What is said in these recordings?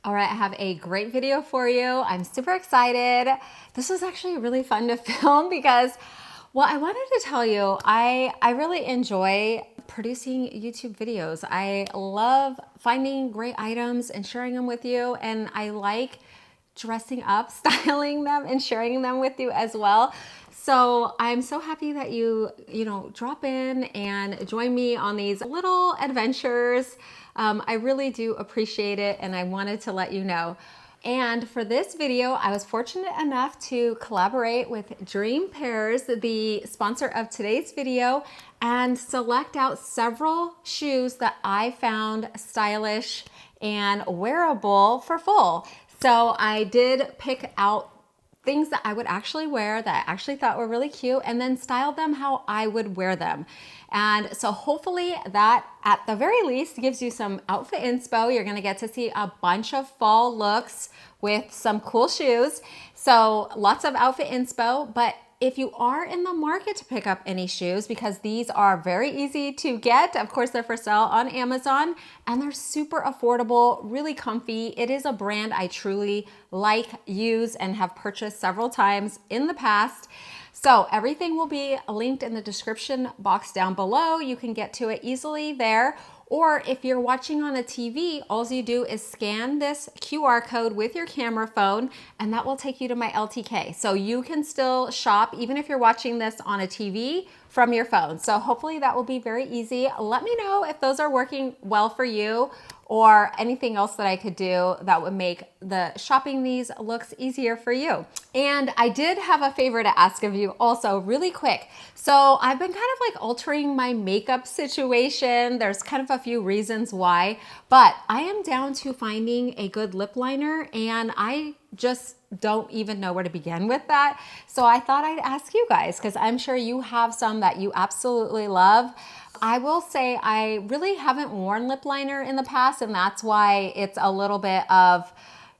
All right, I have a great video for you. I'm super excited. This was actually really fun to film because, well, I wanted to tell you, I really enjoy producing YouTube videos. I love finding great items and sharing them with you, and I like dressing up, styling them, and sharing them with you as well. So I'm so happy that you drop in and join me on these little adventures. I really do appreciate it, and I wanted to let you know. And for this video, I was fortunate enough to collaborate with dreampairs, the sponsor of today's video, and select out several shoes that I found stylish and wearable for fall. So I did pick out things that I would actually wear that I actually thought were really cute, and then styled them how I would wear them. And so hopefully that at the very least gives you some outfit inspo. You're gonna get to see a bunch of fall looks with some cool shoes. So lots of outfit inspo, but if you are in the market to pick up any shoes, because these are very easy to get, of course they're for sale on Amazon, and they're super affordable, really comfy. It is a brand I truly like, use, and have purchased several times in the past. So everything will be linked in the description box down below. You can get to it easily there. Or if you're watching on a TV, all you do is scan this QR code with your camera phone, and that will take you to my LTK. So you can still shop even if you're watching this on a TV from your phone. So hopefully that will be very easy. Let me know if those are working well for you, or anything else that I could do that would make the shopping these looks easier for you. And I did have a favor to ask of you also really quick. So I've been kind of like altering my makeup situation. There's kind of a few reasons why, but I am down to finding a good lip liner, and I just don't even know where to begin with that. So I thought I'd ask you guys, because I'm sure you have some that you absolutely love. I will say I really haven't worn lip liner in the past, and that's why it's a little bit of,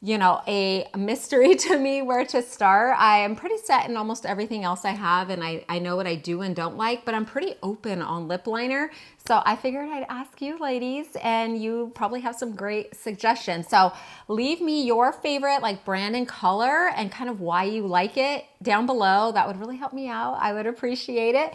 you know, a mystery to me where to start. I am pretty set in almost everything else I have, and I know what I do and don't like, but I'm pretty open on lip liner. So I figured I'd ask you ladies, and you probably have some great suggestions. So leave me your favorite like brand and color and kind of why you like it down below. That would really help me out. I would appreciate it.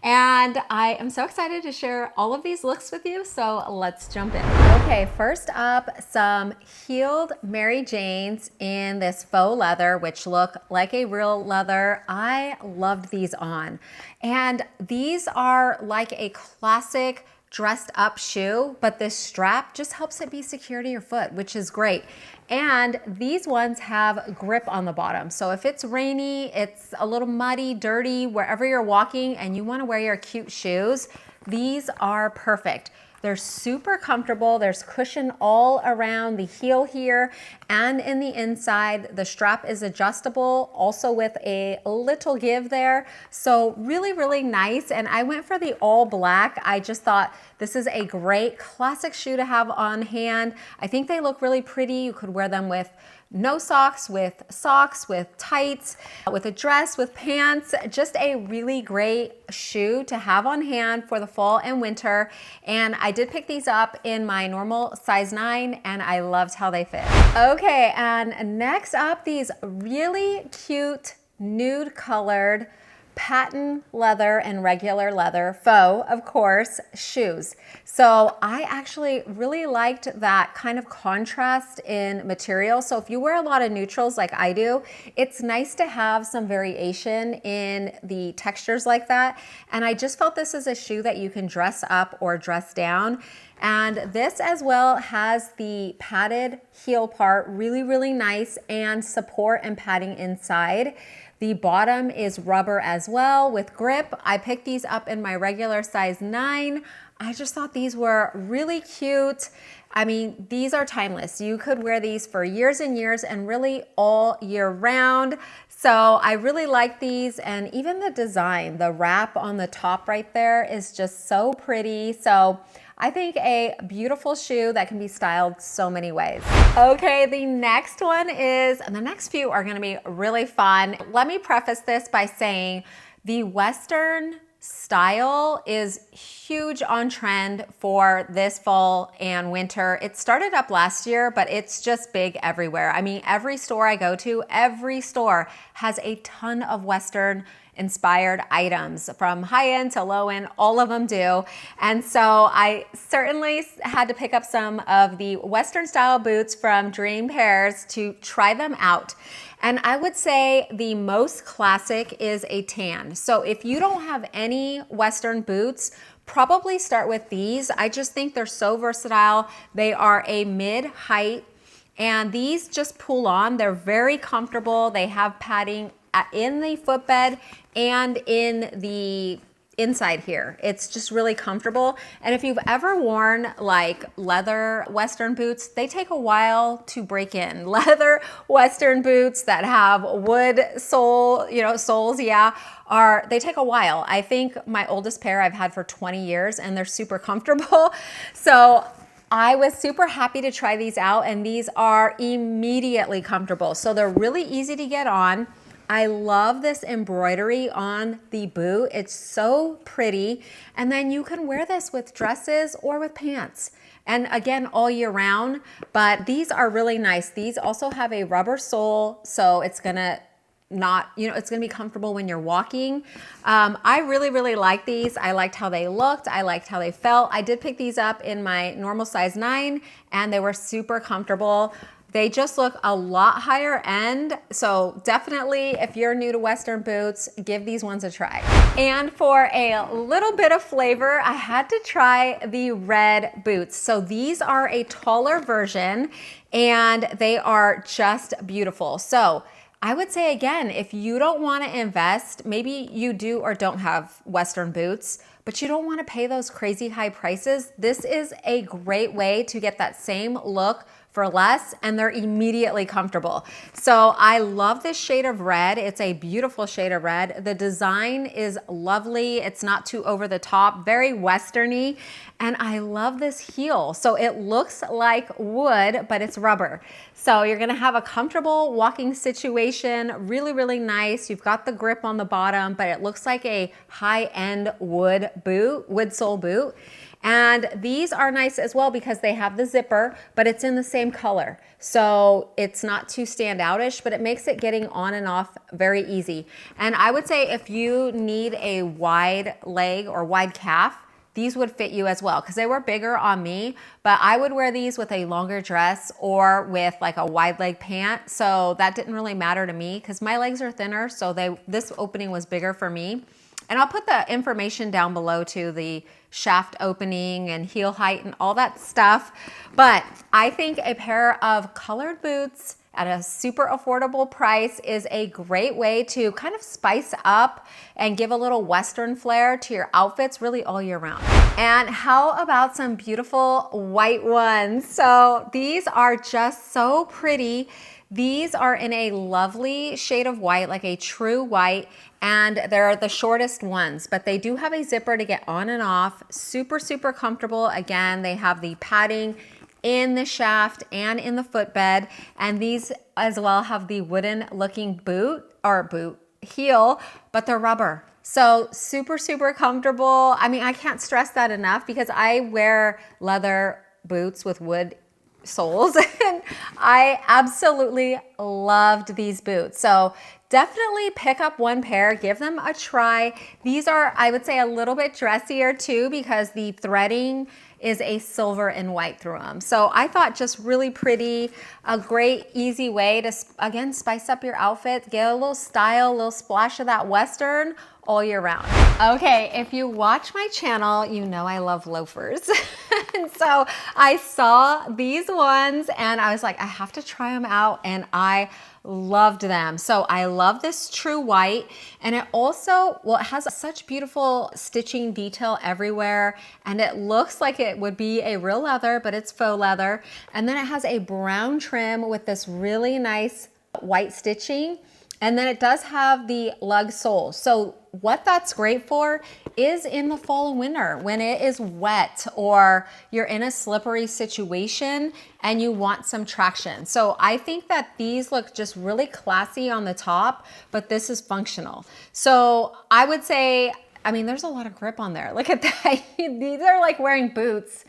And I am so excited to share all of these looks with you. So let's jump in. Okay, first up, some heeled Mary Janes in this faux leather, which look like a real leather. I loved these on. And these are like a classic dressed up shoe, but this strap just helps it be secure to your foot, which is great. And these ones have grip on the bottom. So if it's rainy, it's a little muddy, dirty, wherever you're walking and you want to wear your cute shoes, these are perfect. They're super comfortable. There's cushion all around the heel here and in the inside. The strap is adjustable, also with a little give there. So really, really nice. And I went for the all black. I just thought this is a great classic shoe to have on hand. I think they look really pretty. You could wear them with no socks, with tights, with a dress, with pants. Just a really great shoe to have on hand for the fall and winter. And I did pick these up in my normal size 9, and I loved how they fit. Okay, and next up, these really cute nude colored patent leather and regular leather, faux, of course, shoes. So I actually really liked that kind of contrast in material. So if you wear a lot of neutrals like I do, it's nice to have some variation in the textures like that. And I just felt this is a shoe that you can dress up or dress down. And this as well has the padded heel part, really, really nice, and support and padding inside. The bottom is rubber as well with grip. I picked these up in my regular size 9. I just thought these were really cute. I mean, these are timeless. You could wear these for years and years and really all year round. So I really like these, and even the design, the wrap on the top right there is just so pretty. So I think a beautiful shoe that can be styled so many ways. Okay, the next one is, and the next few are gonna be really fun. Let me preface this by saying the Western style is huge on trend for this fall and winter. It started up last year, but it's just big everywhere. I mean, every store I go to, every store has a ton of Western inspired items, from high end to low end, all of them do. And so I certainly had to pick up some of the Western style boots from Dreampairs to try them out. And I would say the most classic is a tan. So if you don't have any Western boots, probably start with these. I just think they're so versatile. They are a mid-height, and these just pull on. They're very comfortable. They have padding in the footbed and in the inside here. It's just really comfortable. And if you've ever worn like leather Western boots, they take a while to break in. Leather Western boots that have wood sole, soles, they take a while. I think my oldest pair I've had for 20 years and they're super comfortable. So I was super happy to try these out, and these are immediately comfortable. So they're really easy to get on. I love this embroidery on the boot. It's so pretty. And then you can wear this with dresses or with pants. And again, all year round, but these are really nice. These also have a rubber sole, so it's gonna it's gonna be comfortable when you're walking. I really, really like these. I liked how they looked. I liked how they felt. I did pick these up in my normal size 9, and they were super comfortable. They just look a lot higher end. So definitely, if you're new to Western boots, give these ones a try. And for a little bit of flavor, I had to try the red boots. So these are a taller version, and they are just beautiful. So I would say, again, if you don't want to invest, maybe you do or don't have Western boots, but you don't want to pay those crazy high prices, this is a great way to get that same look for less, and they're immediately comfortable. So I love this shade of red. It's a beautiful shade of red. The design is lovely. It's not too over the top, very Western-y. And I love this heel. So it looks like wood, but it's rubber. So you're gonna have a comfortable walking situation, really, really nice. You've got the grip on the bottom, but it looks like a high-end wood sole boot. And these are nice as well because they have the zipper, but it's in the same color. So it's not too standoutish, but it makes it getting on and off very easy. And I would say if you need a wide leg or wide calf, these would fit you as well because they were bigger on me, but I would wear these with a longer dress or with like a wide leg pant. So that didn't really matter to me because my legs are thinner. So this opening was bigger for me. And I'll put the information down below to the shaft opening and heel height and all that stuff. But I think a pair of colored boots at a super affordable price is a great way to kind of spice up and give a little Western flair to your outfits really all year round. And how about some beautiful white ones? So these are just so pretty. These are in a lovely shade of white, like a true white, and they're the shortest ones, but they do have a zipper to get on and off. Super, super comfortable. Again, they have the padding in the shaft and in the footbed, and these as well have the wooden looking heel, but they're rubber. So super, super comfortable. I mean, I can't stress that enough because I wear leather boots with wood soles and I absolutely loved these boots. So definitely pick up one pair, give them a try. These are, I would say, a little bit dressier too because the threading is a silver and white through them. So I thought just really pretty, a great easy way to, again, spice up your outfit, get a little style, a little splash of that Western all year round. Okay, if you watch my channel, you know I love loafers. And so I saw these ones and I was like, I have to try them out, and I loved them. So I love this true white, and it also, well, it has such beautiful stitching detail everywhere, and it looks like it would be a real leather, but it's faux leather. And then it has a brown trim with this really nice white stitching. And then it does have the lug sole. So what that's great for is in the fall and winter when it is wet or you're in a slippery situation and you want some traction. So I think that these look just really classy on the top, but this is functional. So I would say I mean, there's a lot of grip on there. Look at that. These are like wearing boots,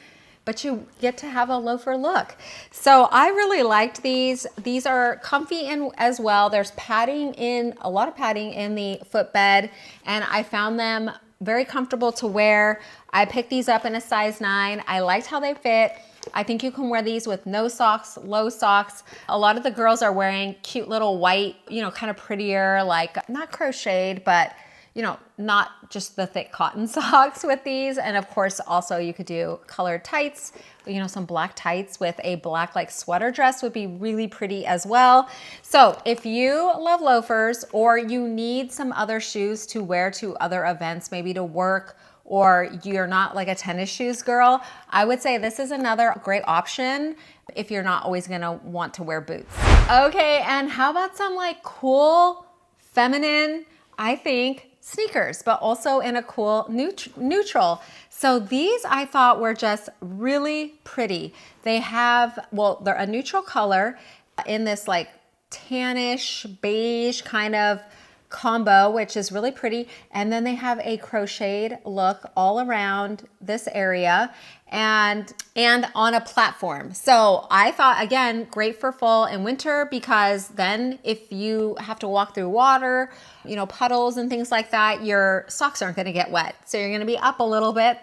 but you get to have a loafer look. So I really liked these. These are comfy in as well. There's padding in, a lot of padding in the footbed, and I found them very comfortable to wear. I picked these up in a size 9. I liked how they fit. I think you can wear these with no socks, low socks. A lot of the girls are wearing cute little white, you know, kind of prettier, like not crocheted, but you know, not just the thick cotton socks with these. And of course, also you could do colored tights, you know, some black tights with a black like sweater dress would be really pretty as well. So if you love loafers or you need some other shoes to wear to other events, maybe to work, or you're not like a tennis shoes girl, I would say this is another great option if you're not always gonna want to wear boots. Okay, and how about some like cool, feminine, I think, sneakers, but also in a cool neutral. So these I thought were just really pretty. They have, well, they're a neutral color in this like tannish, beige kind of combo, which is really pretty. And then they have a crocheted look all around this area and on a platform. So I thought, again, great for fall and winter, because then if you have to walk through water, you know, puddles and things like that, your socks aren't gonna get wet. So you're gonna be up a little bit.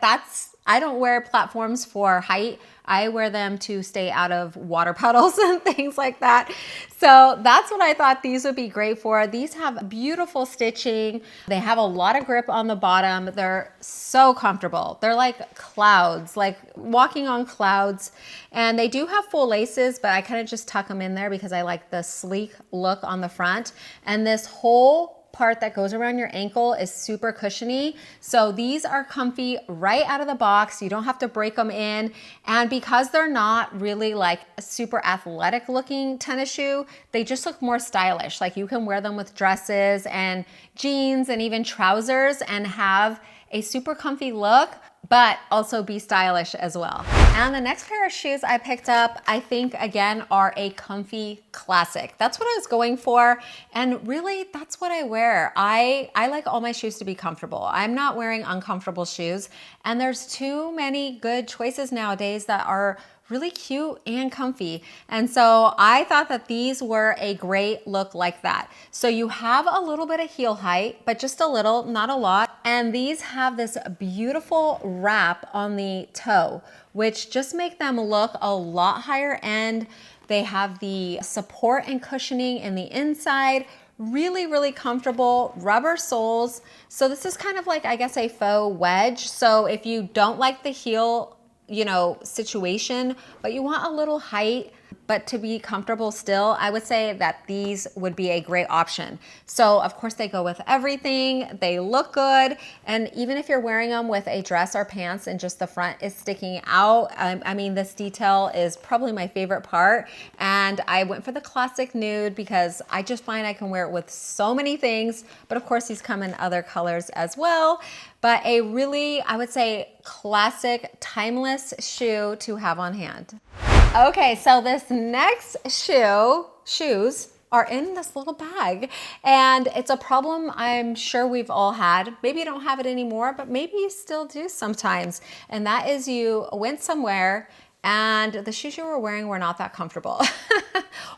I don't wear platforms for height. I wear them to stay out of water puddles and things like that. So that's what I thought these would be great for. These have beautiful stitching. They have a lot of grip on the bottom. They're so comfortable. They're like clouds, like walking on clouds. And they do have full laces, but I kind of just tuck them in there because I like the sleek look on the front. And this whole part that goes around your ankle is super cushiony. So these are comfy right out of the box. You don't have to break them in. And because they're not really like a super athletic looking tennis shoe, they just look more stylish. Like you can wear them with dresses and jeans and even trousers and have a super comfy look, but also be stylish as well. And the next pair of shoes I picked up, I think again, are a comfy classic. That's what I was going for. And really that's what I wear. I like all my shoes to be comfortable. I'm not wearing uncomfortable shoes. And there's too many good choices nowadays that are really cute and comfy. And so I thought that these were a great look like that. So you have a little bit of heel height, but just a little, not a lot. And these have this beautiful wrap on the toe, which just make them look a lot higher end. They have the support and cushioning in the inside. Really, really comfortable rubber soles. So this is kind of like, I guess, a faux wedge. So if you don't like the heel, you know, situation, but you want a little height, but to be comfortable still, I would say that these would be a great option. So of course they go with everything. They look good. And even if you're wearing them with a dress or pants and just the front is sticking out, I mean, this detail is probably my favorite part. And I went for the classic nude because I just find I can wear it with so many things. But of course these come in other colors as well. But a really, I would say, classic, timeless shoe to have on hand. Okay, so this next shoes are in this little bag. And it's a problem I'm sure we've all had. Maybe you don't have it anymore, but maybe you still do sometimes. And that is you went somewhere and the shoes you were wearing were not that comfortable.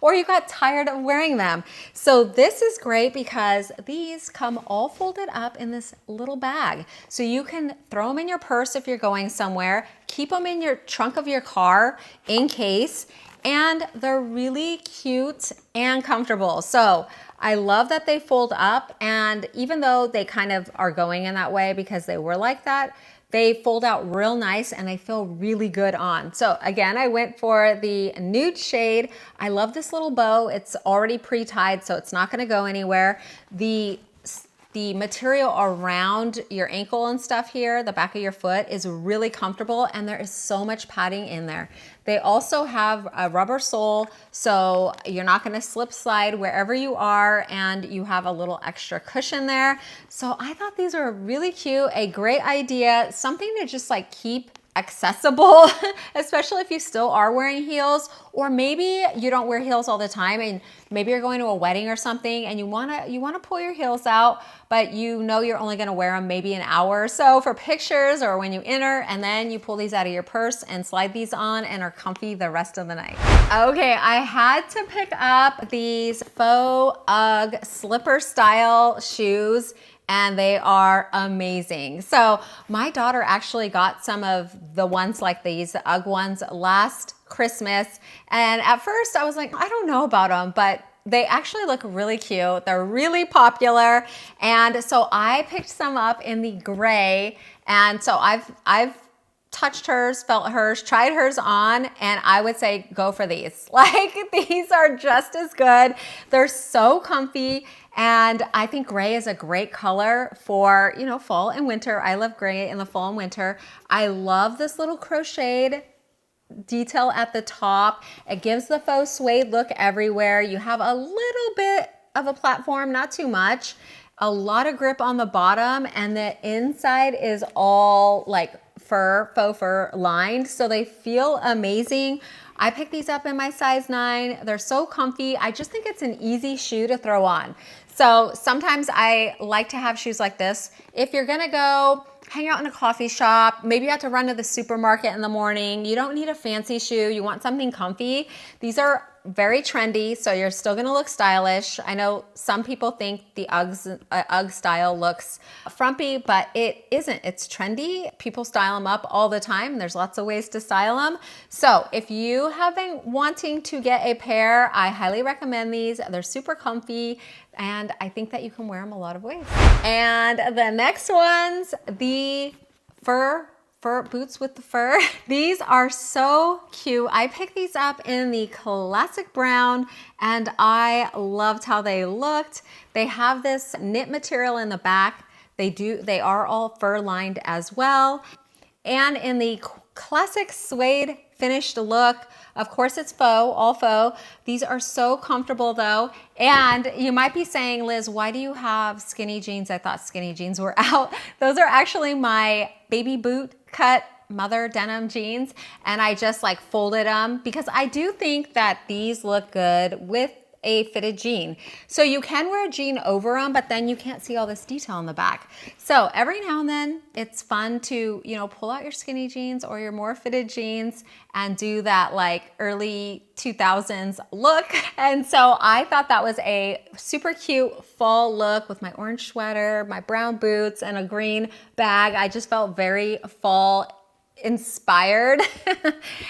Or you got tired of wearing them. So this is great because these come all folded up in this little bag. So you can throw them in your purse if you're going somewhere, keep them in your trunk of your car in case, and they're really cute and comfortable. So I love that they fold up, and even though they kind of are going in that way because they were like that, they fold out real nice and they feel really good on. So again, I went for the nude shade. I love this little bow. It's already pre-tied, so it's not gonna go anywhere. The material around your ankle and stuff here, the back of your foot, is really comfortable, and there is so much padding in there. They also have a rubber sole, so you're not gonna slip slide wherever you are, and you have a little extra cushion there. So I thought these were really cute, a great idea, something to just like keep accessible, especially if you still are wearing heels, or maybe you don't wear heels all the time and maybe you're going to a wedding or something and you wanna pull your heels out, but you know you're only gonna wear them maybe an hour or so for pictures or when you enter, and then you pull these out of your purse and slide these on and are comfy the rest of the night. Okay, I had to pick up these faux UGG slipper style shoes, and they are amazing. So my daughter actually got some of the ones like these, the UGG ones, last Christmas. And at first I was like, I don't know about them, but they actually look really cute. They're really popular. And so I picked some up in the gray. And so I've touched hers, felt hers, tried hers on, and I would say go for these. Like, these are just as good. They're so comfy, and I think gray is a great color for, you know, fall and winter. I love gray in the fall and winter. I love this little crocheted detail at the top. It gives the faux suede look everywhere. You have a little bit of a platform, not too much, a lot of grip on the bottom, and the inside is all like faux fur lined, so they feel amazing. I picked these up in my size 9. They're so comfy. I just think it's an easy shoe to throw on. So sometimes I like to have shoes like this. If you're gonna go hang out in a coffee shop, maybe you have to run to the supermarket in the morning, you don't need a fancy shoe, you want something comfy. These are very trendy, so you're still gonna look stylish. I know some people think the UGG style looks frumpy, but it isn't. It's trendy. People style them up all the time. There's lots of ways to style them. So if you have been wanting to get a pair, I highly recommend these. They're super comfy, and I think that you can wear them a lot of ways. And the next ones, the fur boots with the fur. These are so cute. I picked these up in the classic brown, and I loved how they looked. They have this knit material in the back. They are all fur lined as well. And in the classic suede finished look, of course it's faux, all faux. These are so comfortable though. And you might be saying, Liz, why do you have skinny jeans? I thought skinny jeans were out. Those are actually my baby boot cut mother denim jeans, and I just like folded them because I do think that these look good with a fitted jean. So you can wear a jean over them, but then you can't see all this detail in the back. So every now and then it's fun to, you know, pull out your skinny jeans or your more fitted jeans and do that like early 2000s look. And so I thought that was a super cute fall look with my orange sweater, my brown boots, and a green bag. I just felt very fall inspired.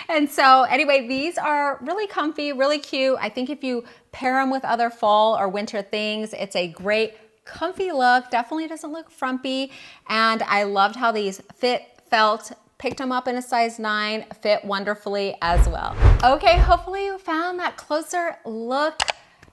And so anyway, these are really comfy, really cute. I think if you pair them with other fall or winter things, it's a great comfy look. Definitely doesn't look frumpy. And I loved how these felt. Picked them up in a size 9, fit wonderfully as well. Okay, hopefully you found that closer look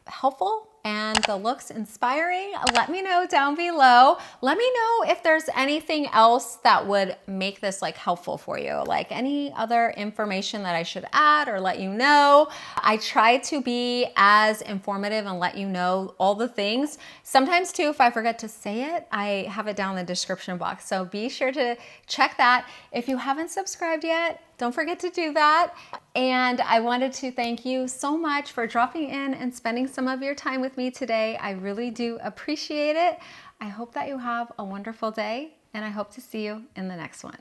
helpful and the looks inspiring. Let me know down below. Let me know if there's anything else that would make this like helpful for you, like any other information that I should add or let you know. I try to be as informative and let you know all the things. Sometimes too, if I forget to say it, I have it down in the description box. So be sure to check that. If you haven't subscribed yet, don't forget to do that. And I wanted to thank you so much for dropping in and spending some of your time with me today. I really do appreciate it. I hope that you have a wonderful day, and I hope to see you in the next one.